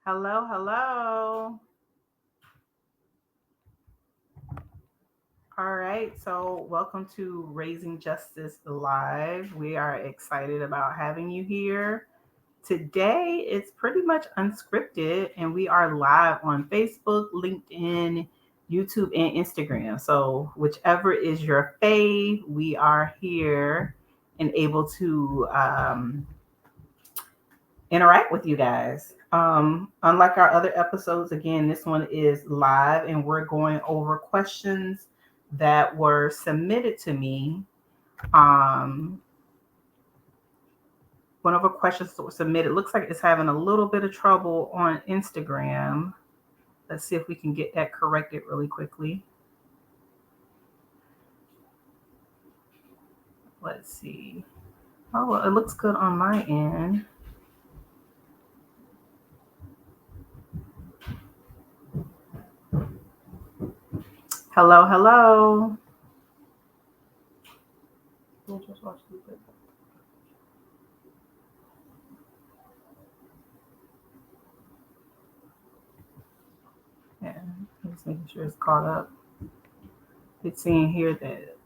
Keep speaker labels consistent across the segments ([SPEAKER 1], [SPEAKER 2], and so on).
[SPEAKER 1] Hello, hello. All right, so welcome to Raising Justice Live. We are excited about having you here. Today, it's pretty much unscripted, and we are live on Facebook, LinkedIn, YouTube, and Instagram. So, whichever is your fave, we are here and able to interact with you guys. Unlike our other episodes, again, this one is live and we're going over questions that were submitted to me. Um, one of the questions that was submitted looks like it's having a little bit of trouble on Instagram. Let's see if we can get that corrected really quickly. Let's see. Oh, well, it looks good on my end. Hello, hello. Yeah, just making sure it's caught up. It's saying here that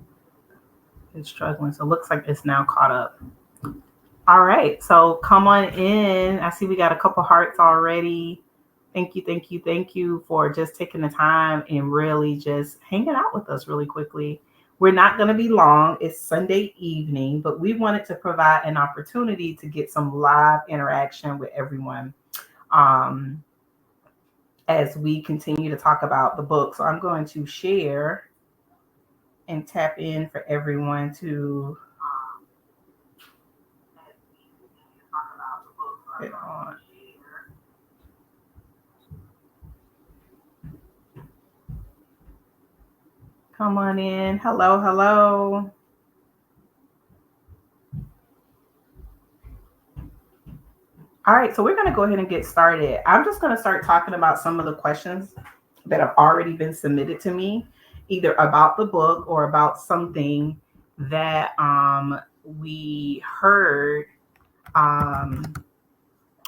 [SPEAKER 1] it's struggling, so it looks like it's now caught up. All right, so come on in. I see we got a couple hearts already. Thank you, thank you, thank you for just taking the time and really just hanging out with us really quickly. We're not going to be long. It's Sunday evening, but we wanted to provide an opportunity to get some live interaction with everyone um, as we continue to talk about the book. So I'm going to share and tap in for everyone to get on. Come on in. Hello, hello. All right, so we're going to go ahead and get started. I'm just going to start talking about some of the questions that have already been submitted to me, either about the book or about something that we heard um,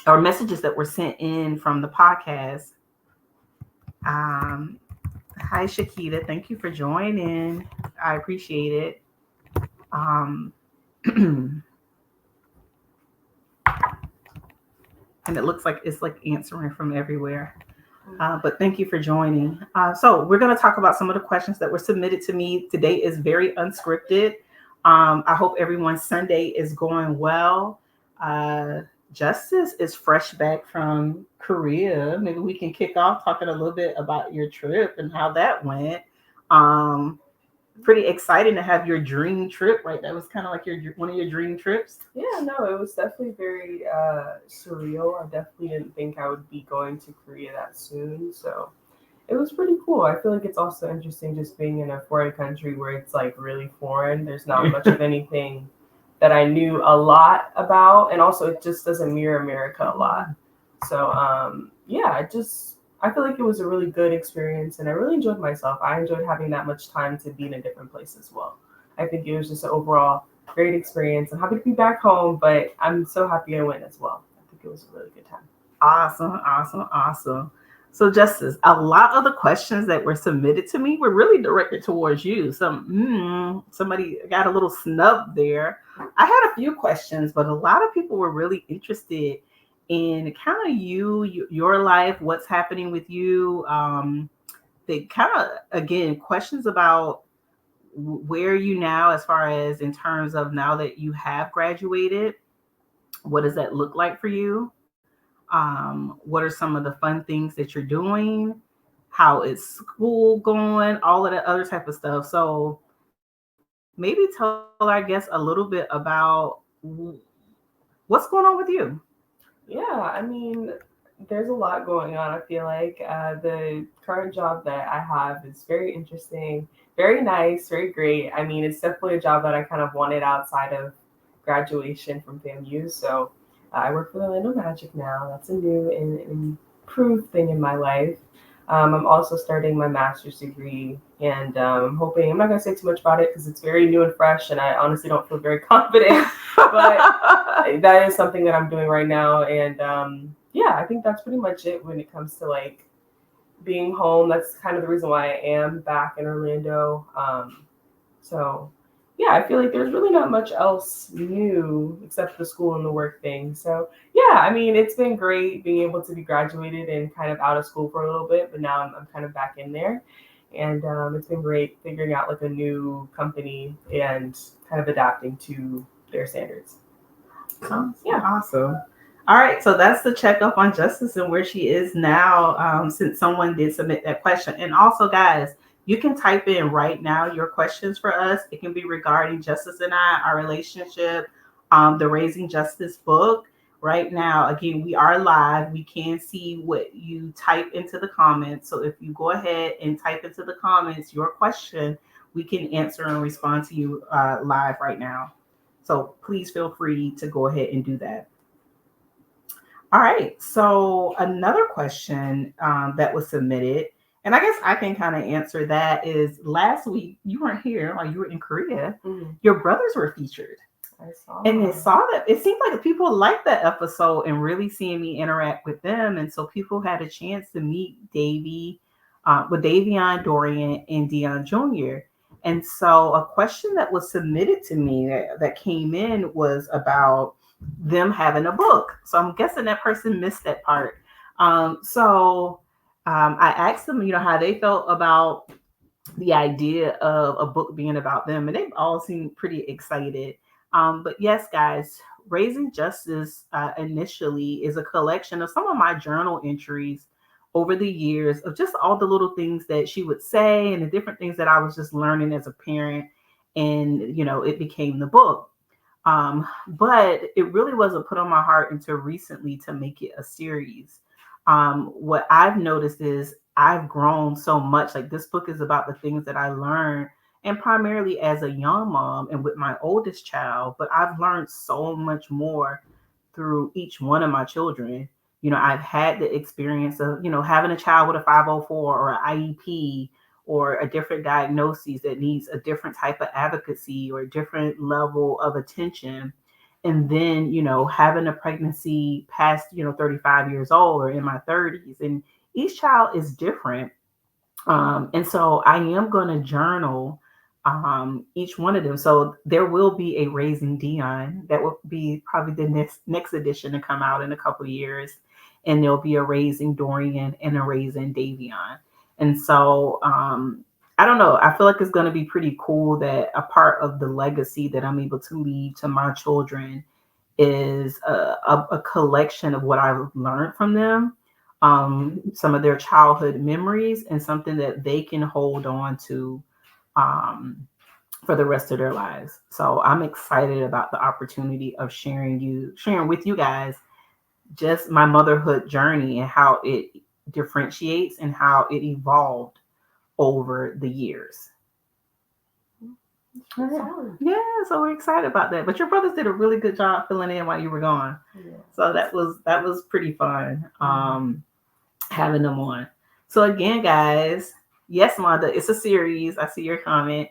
[SPEAKER 1] or messages that were sent in from the podcast. Um, Hi, Shakita. Thank you for joining. I appreciate it. Um, and it looks like it's like answering from everywhere. But thank you for joining. So we're going to talk about some of the questions that were submitted to me. Today is very unscripted. I hope everyone's Sunday is going well. Justice is fresh back from Korea. Maybe we can kick off talking a little bit about your trip and how that went. Pretty exciting to have your dream trip, right? That was kind of like your one of your dream trips.
[SPEAKER 2] Yeah, no, it was definitely very surreal. I definitely didn't think I would be going to Korea that soon. So it was pretty cool. I feel like it's also interesting just being in a foreign country where it's like really foreign. There's not much of anything that I knew a lot about. And also it just doesn't mirror America a lot. So yeah, I feel like it was a really good experience and I really enjoyed myself. I enjoyed having that much time to be in a different place as well. I think it was just an overall great experience. I'm happy to be back home, but I'm so happy I went as well. I think it was a really good time.
[SPEAKER 1] Awesome, awesome, awesome. So, Justice, a lot of the questions that were submitted to me were really directed towards you. Somebody got a little snub there. I had a few questions, but a lot of people were really interested in kind of your life, what's happening with you. They kind of, again, questions about where are you now as far as in terms of now that you have graduated, what does that look like for you? What are some of the fun things that you're doing? How is school going? All of that other type of stuff. So maybe tell our guests a little bit about what's going on with you.
[SPEAKER 2] Yeah, I mean, there's a lot going on. I feel like the current job that I have is very interesting, very nice, very great. I mean, it's definitely a job that I kind of wanted outside of graduation from FAMU. So I work for the Land of Magic now. That's a new and improved thing in my life. I'm also starting my master's degree, and I'm hoping I'm not going to say too much about it because it's very new and fresh, and I honestly don't feel very confident. But that is something that I'm doing right now, and yeah, I think that's pretty much it when it comes to like being home. That's kind of the reason why I am back in Orlando. So yeah, I feel like there's really not much else new except the school and the work thing. So yeah, I mean, it's been great being able to be graduated and kind of out of school for a little bit, but now I'm kind of back in there. And it's been great figuring out like a new company and kind of adapting to their standards. So
[SPEAKER 1] Awesome.
[SPEAKER 2] yeah.
[SPEAKER 1] Awesome. All right, so that's the checkup on Justice and where she is now, since someone did submit that question. And also, guys, you can type in right now your questions for us. It can be regarding Justice and I, our relationship, the Raising Justice book. Right now, again, we are live. We can see what you type into the comments. So if you go ahead and type into the comments your question, we can answer and respond to you live right now. So please feel free to go ahead and do that. All right. So another question that was submitted, and I guess I can kind of answer that is last week you weren't here while you were in Korea.
[SPEAKER 2] Mhm.
[SPEAKER 1] Your brothers were featured.
[SPEAKER 2] I saw.
[SPEAKER 1] And they saw that it seemed like people liked that episode and really seeing me interact with them. And so people had a chance to meet with Davion, Dorian, and Dion Jr. And so a question that was submitted to me that came in was about them having a book. So I'm guessing that person missed that part. I asked them, how they felt about the idea of a book being about them, and they all seem pretty excited. But yes, guys, Raising Justice initially is a collection of some of my journal entries over the years of just all the little things that she would say and the different things that I was just learning as a parent. And, it became the book. But it really wasn't put on my heart until recently to make it a series. What I've noticed is I've grown so much. Like this book is about the things that I learned, and primarily as a young mom and with my oldest child. But I've learned so much more through each one of my children. I've had the experience of, having a child with a 504 or an IEP or a different diagnosis that needs a different type of advocacy or a different level of attention. And then, having a pregnancy past, 35 years old or in my 30s. And each child is different. And so I am going to journal each one of them. So there will be a Raising Dion that will be probably the next edition to come out in a couple of years. And there'll be a Raising Dorian and a Raising Davion. And so I don't know. I feel like it's going to be pretty cool that a part of the legacy that I'm able to leave to my children is a collection of what I've learned from them, some of their childhood memories, and something that they can hold on to um, for the rest of their lives. So I'm excited about the opportunity of sharing with you guys just my motherhood journey and how it differentiates and how it evolved over the years. Yeah, so we're excited about that. But your brothers did a really good job filling in while you were gone.
[SPEAKER 2] Yeah.
[SPEAKER 1] So that was pretty fun. Having them on. So again, guys, yes, Londa, it's a series. I see your comment.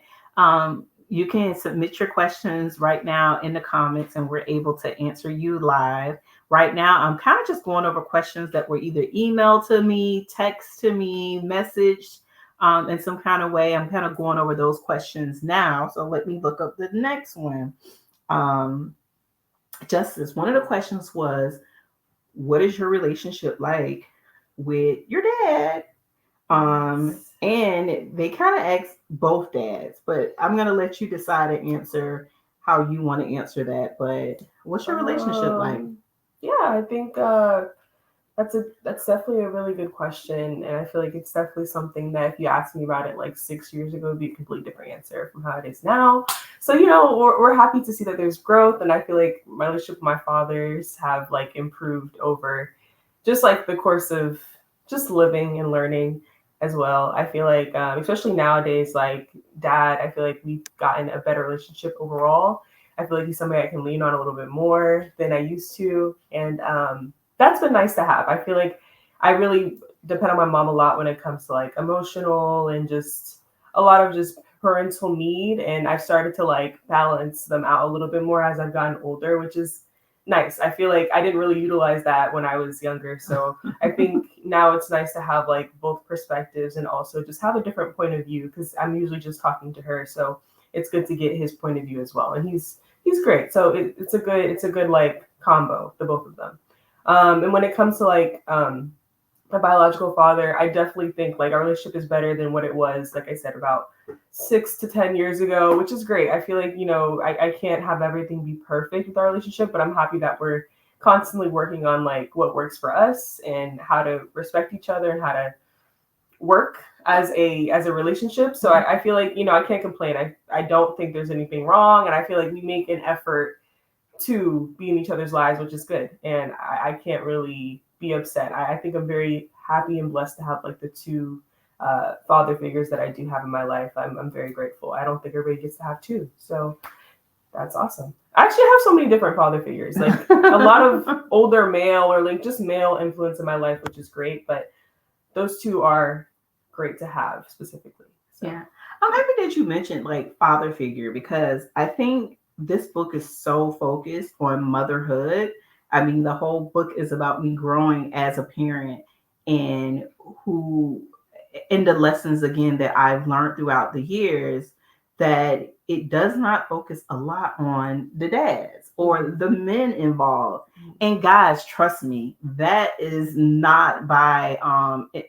[SPEAKER 1] You can submit your questions right now in the comments, and we're able to answer you live. Right now, I'm kind of just going over questions that were either emailed to me, text to me, messaged in some kind of way. I'm kind of going over those questions now. So let me look up the next one. Um, Justice, one of the questions was, what is your relationship like with your dad? And they kind of asked both dads, but I'm gonna let you decide and answer how you want to answer that. But what's your relationship like?
[SPEAKER 2] Yeah, I think that's definitely a really good question, and I feel like it's definitely something that if you asked me about it like 6 years ago, it'd be a completely different answer from how it is now. So we're happy to see that there's growth, and I feel like my relationship with my fathers have like improved over just like the course of just living and learning as well. I feel like especially nowadays, like dad, I feel like we've gotten a better relationship overall. I feel like he's somebody I can lean on a little bit more than I used to, and that's been nice to have. I feel like I really depend on my mom a lot when it comes to like emotional and just a lot of just parental need. And I've started to like balance them out a little bit more as I've gotten older, which is nice. I feel like I didn't really utilize that when I was younger. So I think now it's nice to have like both perspectives and also just have a different point of view because I'm usually just talking to her. So it's good to get his point of view as well. And he's great. So it's a good like combo, the both of them. And when it comes to like my biological father, I definitely think like our relationship is better than what it was, like I said, about 6 to 10 years ago, which is great. I feel like, I can't have everything be perfect with our relationship, but I'm happy that we're constantly working on like what works for us and how to respect each other and how to work as a relationship. So I feel like, I can't complain. I don't think there's anything wrong. And I feel like we make an effort to be in each other's lives, which is good. And I can't really be upset. I think I'm very happy and blessed to have like the two father figures that I do have in my life. I'm very grateful. I don't think everybody gets to have two. So that's awesome. I actually have so many different father figures, like a lot of older male or like just male influence in my life, which is great. But those two are great to have specifically. So.
[SPEAKER 1] Yeah. I'm happy that you mentioned like father figure because I think this book is so focused on motherhood. I mean, the whole book is about me growing as a parent and who, in the lessons again that I've learned throughout the years, that it does not focus a lot on the dads or the men involved. And guys, trust me, that is not by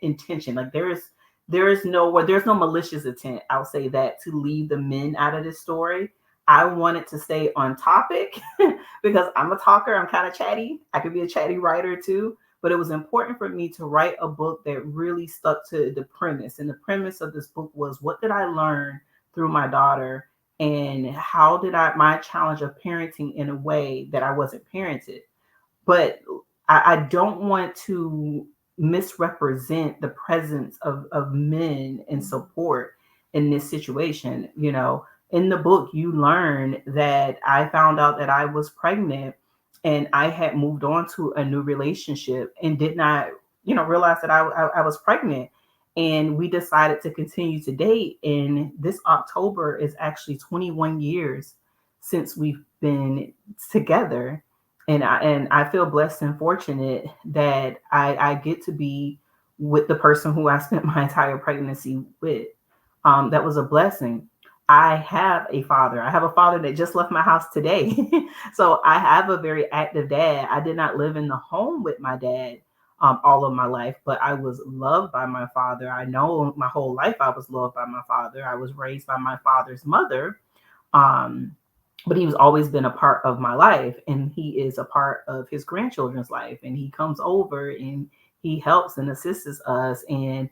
[SPEAKER 1] intention. Like there's no malicious intent. I'll say that to leave the men out of this story. I wanted to stay on topic because I'm a talker. I'm kind of chatty. I could be a chatty writer too. But it was important for me to write a book that really stuck to the premise. And the premise of this book was, what did I learn through my daughter? And how did my challenge of parenting in a way that I wasn't parented? But I don't want to misrepresent the presence of men and support in this situation. In the book, you learn that I found out that I was pregnant and I had moved on to a new relationship and did not, realize that I was pregnant. And we decided to continue to date. And this October is actually 21 years since we've been together. And I feel blessed and fortunate that I get to be with the person who I spent my entire pregnancy with. That was a blessing. I have a father. I have a father that just left my house today. So I have a very active dad. I did not live in the home with my dad all of my life, but I was loved by my father. I know my whole life I was loved by my father. I was raised by my father's mother. Um, but he's always been a part of my life, and he is a part of his grandchildren's life, and he comes over and he helps and assists us. And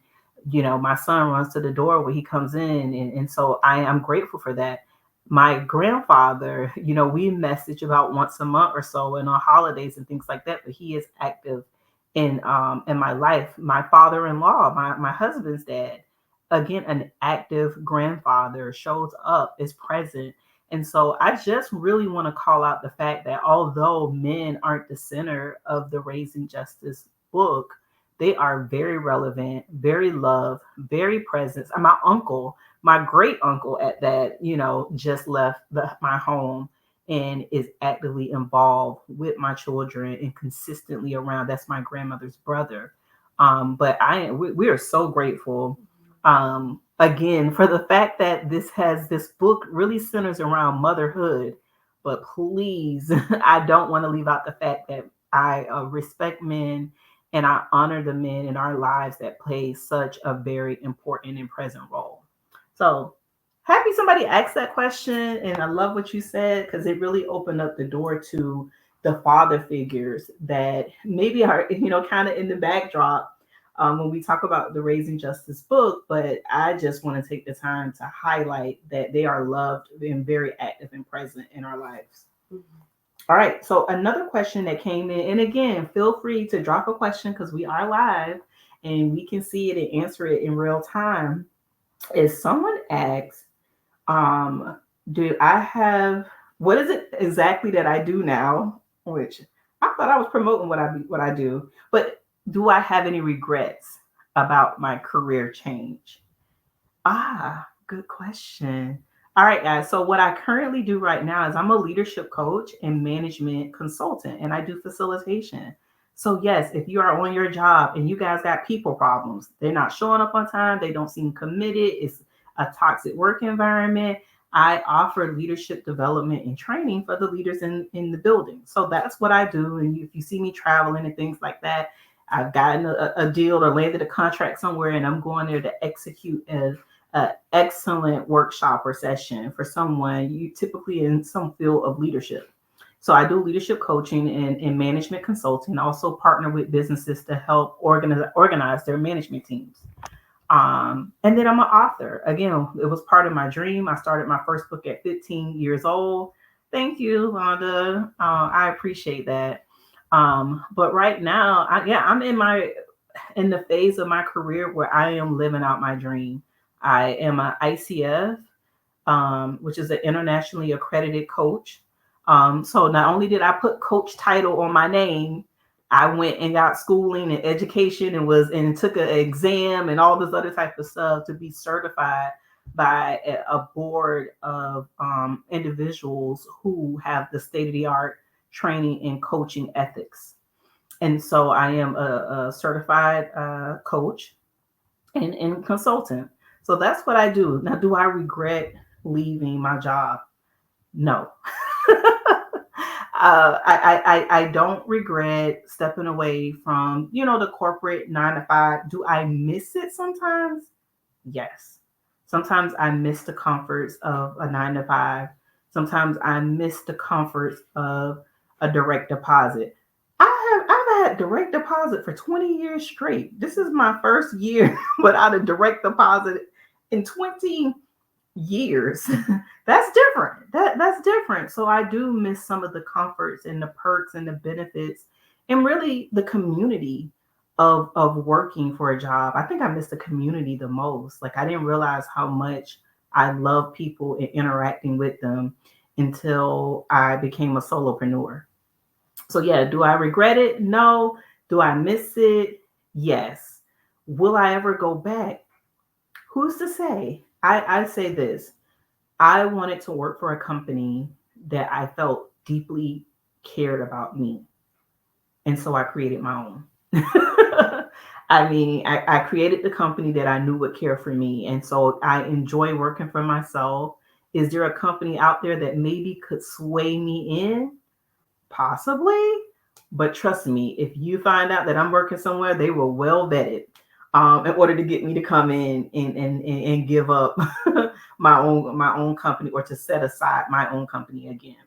[SPEAKER 1] my son runs to the door when he comes in, and so I am grateful for that. My grandfather, we message about once a month or so and on holidays and things like that, but he is active in my life. My father-in-law, my husband's dad, again, an active grandfather, shows up, is present. And so I just really want to call out the fact that although men aren't the center of the Raising Justice book, they are very relevant, very loved, very present. And my uncle, my great uncle at that, just left my home and is actively involved with my children and consistently around. That's my grandmother's brother. But we are so grateful, again, for the fact that this book really centers around motherhood. But please, I don't want to leave out the fact that I respect men and I honor the men in our lives that play such a very important and present role. So happy somebody asked that question, and I love what you said because it really opened up the door to the father figures that maybe are kind of in the backdrop when we talk about the Raising Justice book. But I just want to take the time to highlight that they are loved and very active and present in our lives. Mm-hmm. All right. So another question that came in, and again, feel free to drop a question because we are live and we can see it and answer it in real time. Is someone asks, do I have, what is it exactly that I do now? Which I thought I was promoting what I do, but do I have any regrets about my career change? Good question. All right, guys. So, what I currently do right now is I'm a leadership coach and management consultant, and I do facilitation. So, yes, if you are on your job and you guys got people problems, they're not showing up on time, they don't seem committed, it's a toxic work environment. I offer leadership development and training for the leaders in the building. So, that's what I do. And if you see me traveling and things like that, I've gotten a deal or landed a contract somewhere, and I'm going there to execute an excellent workshop or session for someone you typically in some field of leadership. So I do leadership coaching and management consulting. I also partner with businesses to help organize their management teams. And then I'm an author. Again, it was part of my dream. I started my first book at 15 years old. Thank you, Londa. I appreciate that. But right now, I'm in the phase of my career where I am living out my dream. I am an ICF, which is an internationally accredited coach. So not only did I put coach title on my name, I went and got schooling and education and took an exam and all this other type of stuff to be certified by a board of individuals who have the state of the art training in coaching ethics. And so I am a certified coach and consultant. So that's what I do. Now, do I regret leaving my job? No. I don't regret stepping away from, the corporate 9 to 5. Do I miss it sometimes? Yes. Sometimes I miss the comforts of a 9 to 5. Sometimes I miss the comforts of a direct deposit. I've had direct deposit for 20 years straight. This is my first year without a direct deposit in 20 years. That's different. That's different. So I do miss some of the comforts and the perks and the benefits and really the community of working for a job. I think I miss the community the most. Like I didn't realize how much I love people and interacting with them until I became a solopreneur. So yeah, do I regret it? No. Do I miss it? Yes. Will I ever go back? Who's to say? I say this. I wanted to work for a company that I felt deeply cared about me. And so I created my own. I mean, I created the company that I knew would care for me. And so I enjoy working for myself. Is there a company out there that maybe could sway me in? Possibly. But trust me, if you find out that I'm working somewhere, they were well vetted in order to get me to come in and give up my own company or to set aside my own company again.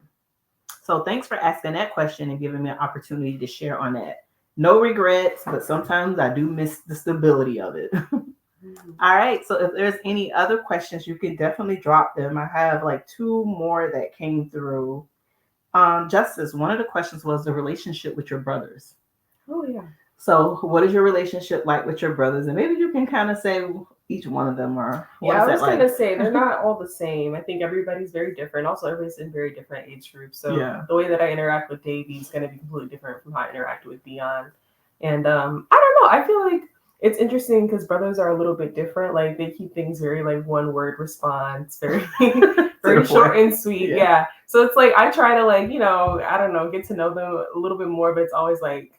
[SPEAKER 1] So thanks for asking that question and giving me an opportunity to share on that. No regrets, but sometimes I do miss the stability of it. All right. So if there's any other questions, you can definitely drop them. I have like 2 more that came through. Justice, one of the questions was the relationship with your brothers.
[SPEAKER 2] Oh, yeah.
[SPEAKER 1] So what is your relationship like with your brothers? And maybe you can kind of say each one of them or what
[SPEAKER 2] Yeah, I
[SPEAKER 1] is
[SPEAKER 2] was
[SPEAKER 1] that like?
[SPEAKER 2] gonna say they're not all the same. I think everybody's very different. Also, everybody's in very different age groups. So
[SPEAKER 1] Yeah.
[SPEAKER 2] the way that I interact with Davey is gonna be completely different from how I interact with Dion. And I don't know. I feel like it's interesting because brothers are a little bit different. Like they keep things very like one word response, very very short and sweet. Yeah. So it's like I try to like, I don't know, get to know them a little bit more, but it's always like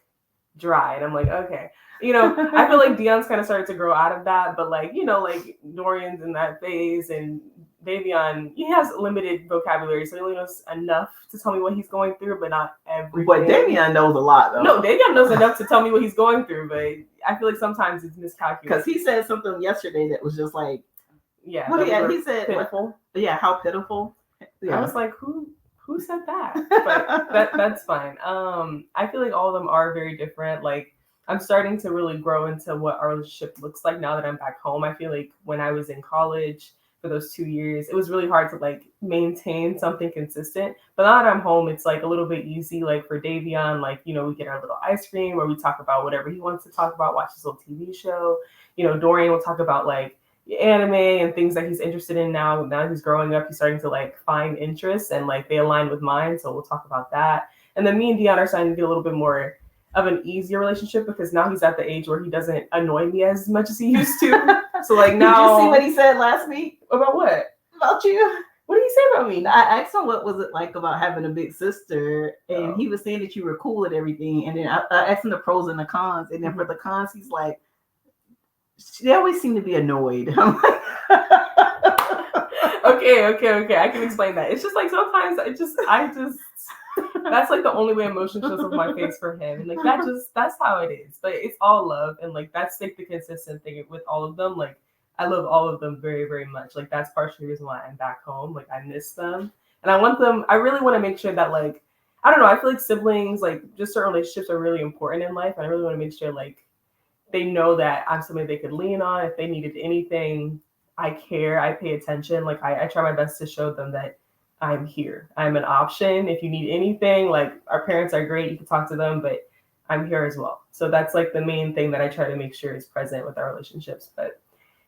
[SPEAKER 2] dry. And I'm like, okay. I feel like Dion's kind of started to grow out of that, but like, like Dorian's in that phase and Davion, he has limited vocabulary, so he only knows enough to tell me what he's going through, but not everything.
[SPEAKER 1] But Davion knows a lot though.
[SPEAKER 2] No, Davion knows enough to tell me what he's going through, but I feel like sometimes it's miscalculated.
[SPEAKER 1] Because he said something yesterday that was just like,
[SPEAKER 2] yeah,
[SPEAKER 1] he said
[SPEAKER 2] pitiful.
[SPEAKER 1] Yeah, how pitiful. Yeah.
[SPEAKER 2] I was like, who said that? But that's fine. I feel like all of them are very different. Like I'm starting to really grow into what our relationship looks like now that I'm back home. I feel like when I was in college for those 2 years, it was really hard to like maintain something consistent. But now that I'm home, it's like a little bit easy. Like for Davion, like, we get our little ice cream where we talk about whatever he wants to talk about, watch his little TV show. Dorian will talk about like anime and things that he's interested in now. Now he's growing up, he's starting to like find interests and like they align with mine. So we'll talk about that. And then me and Dion are starting to get a little bit more of an easier relationship because now he's at the age where he doesn't annoy me as much as he used to. So like now,
[SPEAKER 1] did you see what he said last week
[SPEAKER 2] about what?
[SPEAKER 1] About you?
[SPEAKER 2] What did he say about me?
[SPEAKER 1] I asked him what was it like about having a big sister, and he
[SPEAKER 2] Oh.
[SPEAKER 1] was saying that you were cool and everything. And then I asked him the pros and the cons, and then for the cons, he's like, they always seem to be annoyed. I'm like,
[SPEAKER 2] Okay. I can explain that. It's just like sometimes I just that's like the only way emotion shows up on my face for him. And like that's how it is. But it's all love, and like that's like the consistent thing with all of them. Like I love all of them very, very much. Like that's partially the reason why I'm back home. Like I miss them. And I really want to make sure that like I don't know, I feel like siblings, like just certain relationships are really important in life. And I really want to make sure like they know that I'm somebody they could lean on if they needed anything. I care, I pay attention. Like I try my best to show them that I'm here. I'm an option. If you need anything, like our parents are great, you can talk to them, but I'm here as well. So that's like the main thing that I try to make sure is present with our relationships. But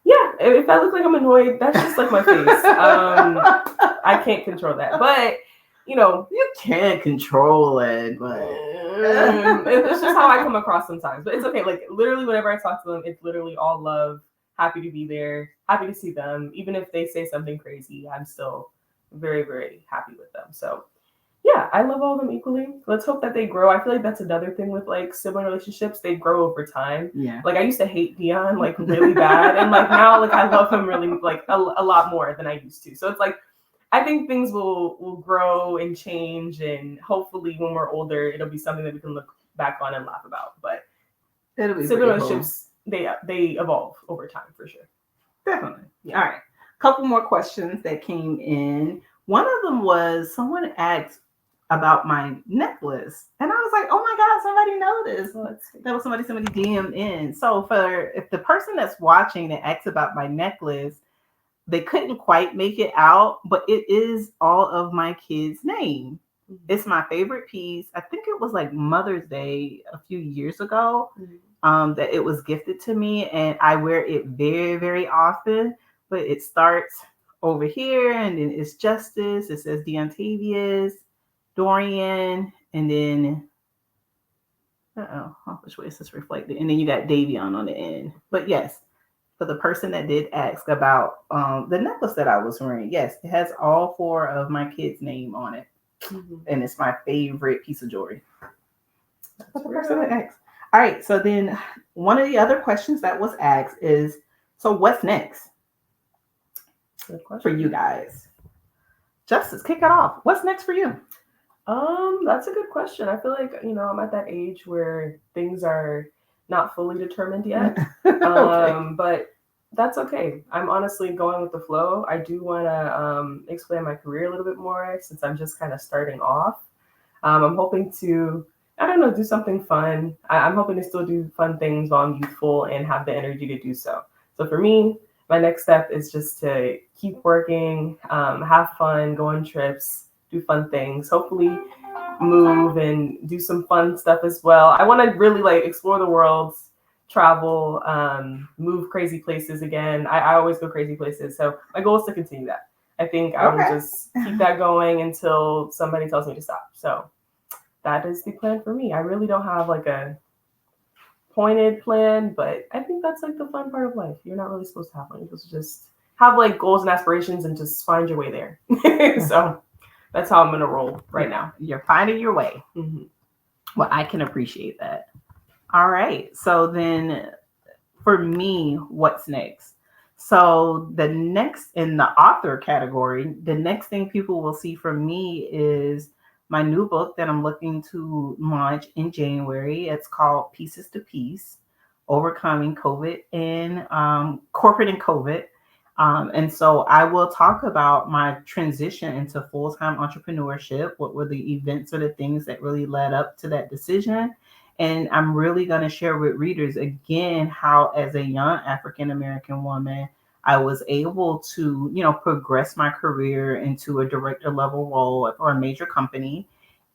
[SPEAKER 2] yeah, if I look like I'm annoyed, that's just like my face. I can't control that. But you know,
[SPEAKER 1] you can't control it, but
[SPEAKER 2] it's just how I come across sometimes. But it's okay. Like literally, whenever I talk to them, it's literally all love. Happy to be there. Happy to see them. Even if they say something crazy, I'm still very, very happy with them. So yeah, I love all of them equally. Let's hope that they grow. I feel like that's another thing with like sibling relationships. They grow over time.
[SPEAKER 1] Yeah.
[SPEAKER 2] Like I used to hate Dion like really bad, and like now like I love him really like a lot more than I used to. So it's like I think things will grow and change, and hopefully when we're older, it'll be something that we can look back on and laugh about. But
[SPEAKER 1] it'll be
[SPEAKER 2] sibling relationships they evolve over time for sure.
[SPEAKER 1] Definitely. All right. Couple more questions that came in. One of them was someone asked about my necklace, and I was like, "Oh my God, somebody noticed." That was somebody DM in. So for if the person that's watching that asks about my necklace, they couldn't quite make it out, but it is all of my kids' name. It's my favorite piece. I think it was like Mother's Day a few years ago. That it was gifted to me, and I wear it very, very often. But it starts over here, and then it's Justice. It says Deontavius, Dorian, and then which way is this reflected? And then you got Davion on the end. But yes, for the person that did ask about the necklace that I was wearing, yes, it has all 4 of my kids' name on it, and it's my favorite piece of jewelry. For the person that asked. All right, so then one of the other questions that was asked is, so what's next for you guys? Justice, kick it off. What's next for you?
[SPEAKER 2] That's a good question. I feel like, I'm at that age where things are not fully determined yet. Okay. But that's okay. I'm honestly going with the flow. I do want to expand my career a little bit more since I'm just kind of starting off. I'm hoping to do something fun. I'm hoping to still do fun things while I'm youthful and have the energy to do so. So for me, my next step is just to keep working, have fun, go on trips, do fun things, hopefully move and do some fun stuff as well. I want to really like explore the world, travel, move crazy places again. I always go crazy places. So my goal is to continue that. I think I will just keep that going until somebody tells me to stop. So that is the plan for me. I really don't have like a pointed plan, but I think that's like the fun part of life. You're not really supposed to have one. You're supposed to just have like goals and aspirations and just find your way there. So that's how I'm going to roll right now.
[SPEAKER 1] You're finding your way. Mm-hmm. Well, I can appreciate that. All right. So then for me, what's next? So the next in the author category, the next thing people will see from me is my new book that I'm looking to launch in January. It's called Pieces to Peace, Overcoming COVID and Corporate and COVID. And so I will talk about my transition into full-time entrepreneurship. What were the events or the things that really led up to that decision? And I'm really going to share with readers again how, as a young African-American woman, I was able to, progress my career into a director level role for a major company,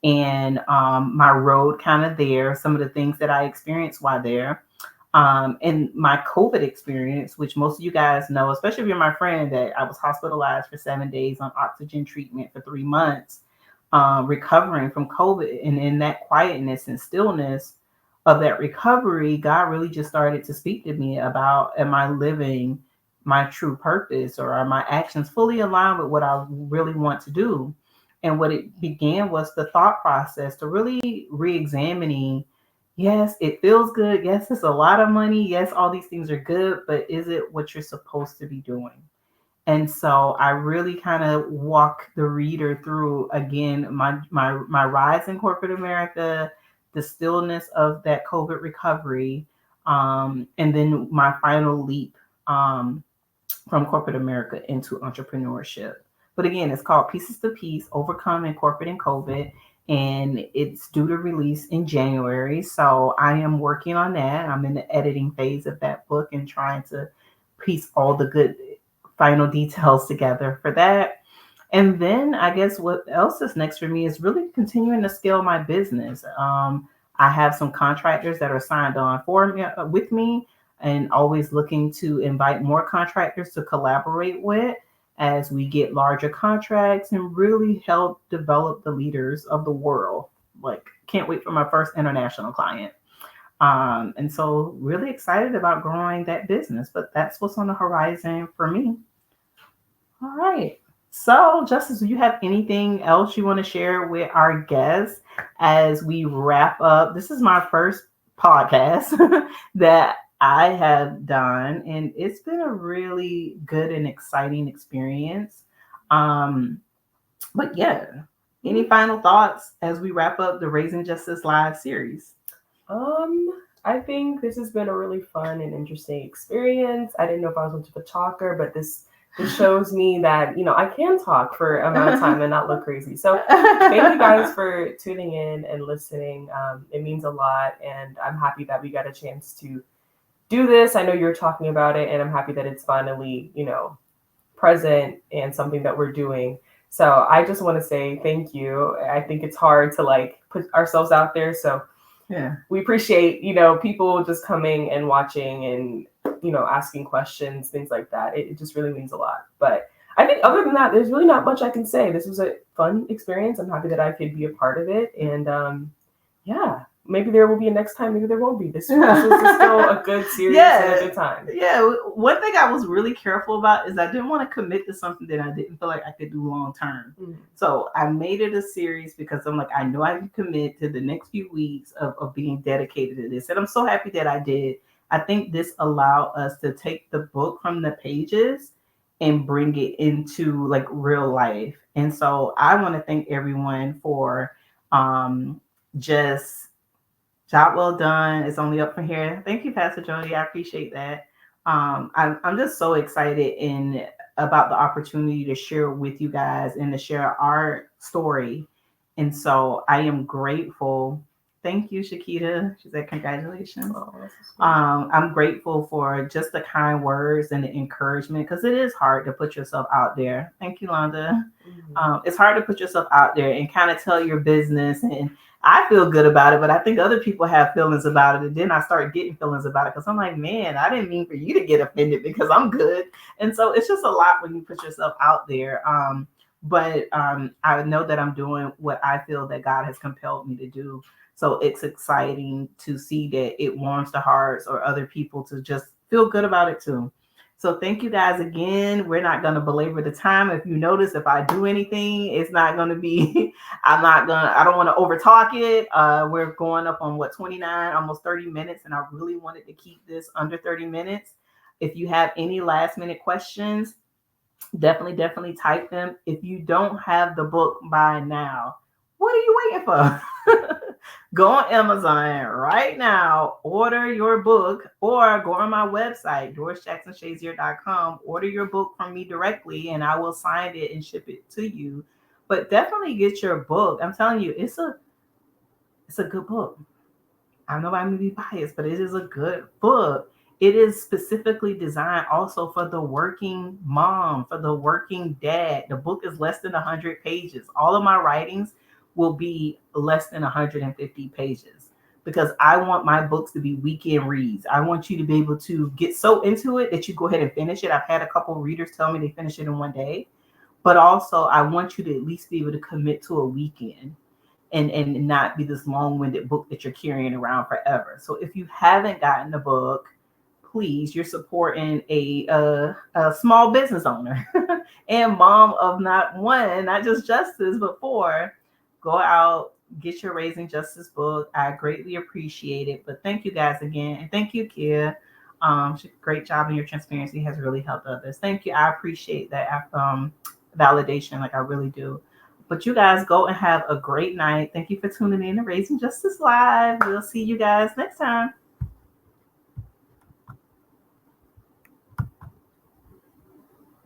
[SPEAKER 1] and my road kind of there, some of the things that I experienced while there, and my COVID experience, which most of you guys know, especially if you're my friend, that I was hospitalized for 7 days on oxygen treatment for 3 months, recovering from COVID. And in that quietness and stillness of that recovery, God really just started to speak to me about, am I living my true purpose, or are my actions fully aligned with what I really want to do? And what it began was the thought process to really re-examining, yes, it feels good, yes, it's a lot of money, yes, all these things are good, but is it what you're supposed to be doing? And so I really kind of walk the reader through again my rise in corporate America, the stillness of that COVID recovery, and then my final leap um, from corporate America into entrepreneurship. But again, it's called Pieces to Peace: Overcoming Corporate and COVID, and it's due to release in January. So I am working on that. I'm in the editing phase of that book and trying to piece all the good final details together for that. And then I guess what else is next for me is really continuing to scale my business. I have some contractors that are signed on for me with me, and always looking to invite more contractors to collaborate with as we get larger contracts and really help develop the leaders of the world. Like, can't wait for my first international client. And so really excited about growing that business, but that's what's on the horizon for me. All right. So, Justice, do you have anything else you want to share with our guests as we wrap up? This is my first podcast that I have done, and it's been a really good and exciting experience. Um, but yeah, any final thoughts as we wrap up the Raising Justice Live series?
[SPEAKER 2] I think this has been a really fun and interesting experience. I didn't know if I was much of a talker, but this shows me that, I can talk for a amount of time and not look crazy. So thank you guys for tuning in and listening. It means a lot, and I'm happy that we got a chance to do this. I know you're talking about it, and I'm happy that it's finally, present and something that we're doing. So I just want to say thank you. I think it's hard to put ourselves out there. So
[SPEAKER 1] Yeah.
[SPEAKER 2] we appreciate, people just coming and watching and, asking questions, things like that. It just really means a lot. But I think other than that, there's really not much I can say. This was a fun experience. I'm happy that I could be a part of it. And yeah, maybe there will be a next time. Maybe there won't be. This was still a good series and a good time.
[SPEAKER 1] Yeah. One thing I was really careful about is I didn't want to commit to something that I didn't feel like I could do long term. Mm-hmm. So I made it a series because I'm like, I know I can commit to the next few weeks of being dedicated to this. And I'm so happy that I did. I think this allowed us to take the book from the pages and bring it into real life. And so I want to thank everyone for just job well done. It's only up from here. Thank you, Pastor Jody. I appreciate that. I'm just so excited about the opportunity to share with you guys and to share our story. And so I am grateful. Thank you, Shakita. She said, congratulations. Oh, I'm grateful for just the kind words and the encouragement, because it is hard to put yourself out there. Thank you, Londa. Mm-hmm. It's hard to put yourself out there and kind of tell your business, and I feel good about it, but I think other people have feelings about it. And then I start getting feelings about it because I'm like, man, I didn't mean for you to get offended because I'm good. And so it's just a lot when you put yourself out there. But I know that I'm doing what I feel that God has compelled me to do. So it's exciting to see that it warms the hearts or other people to just feel good about it too. So thank you guys again. We're not going to belabor the time. If you notice, if I do anything, it's not going to be, I don't want to overtalk it. We're going up on 29, almost 30 minutes. And I really wanted to keep this under 30 minutes. If you have any last minute questions, definitely type them. If you don't have the book by now, what are you waiting for? Go on Amazon right now, order your book, or go on my website, dorisjacksonshazier.com. Order your book from me directly, and I will sign it and ship it to you. But definitely get your book. I'm telling you, it's a good book. I know I may be biased, but it is a good book. It is specifically designed also for the working mom, for the working dad. The book is less than 100 pages. All of my writings will be less than 150 pages because I want my books to be weekend reads. I want you to be able to get so into it that you go ahead and finish it. I've had a couple of readers tell me they finish it in one day, but also I want you to at least be able to commit to a weekend and not be this long-winded book that you're carrying around forever. So if you haven't gotten the book, please, you're supporting a small business owner and mom of not one, not just Justice, but four. Go out, get your Raising Justice book. I greatly appreciate it. But thank you guys again. And thank you, Kia. Great job, and your transparency has really helped others. Thank you. I appreciate that validation. Like I really do. But you guys go and have a great night. Thank you for tuning in to Raising Justice Live. We'll see you guys next time.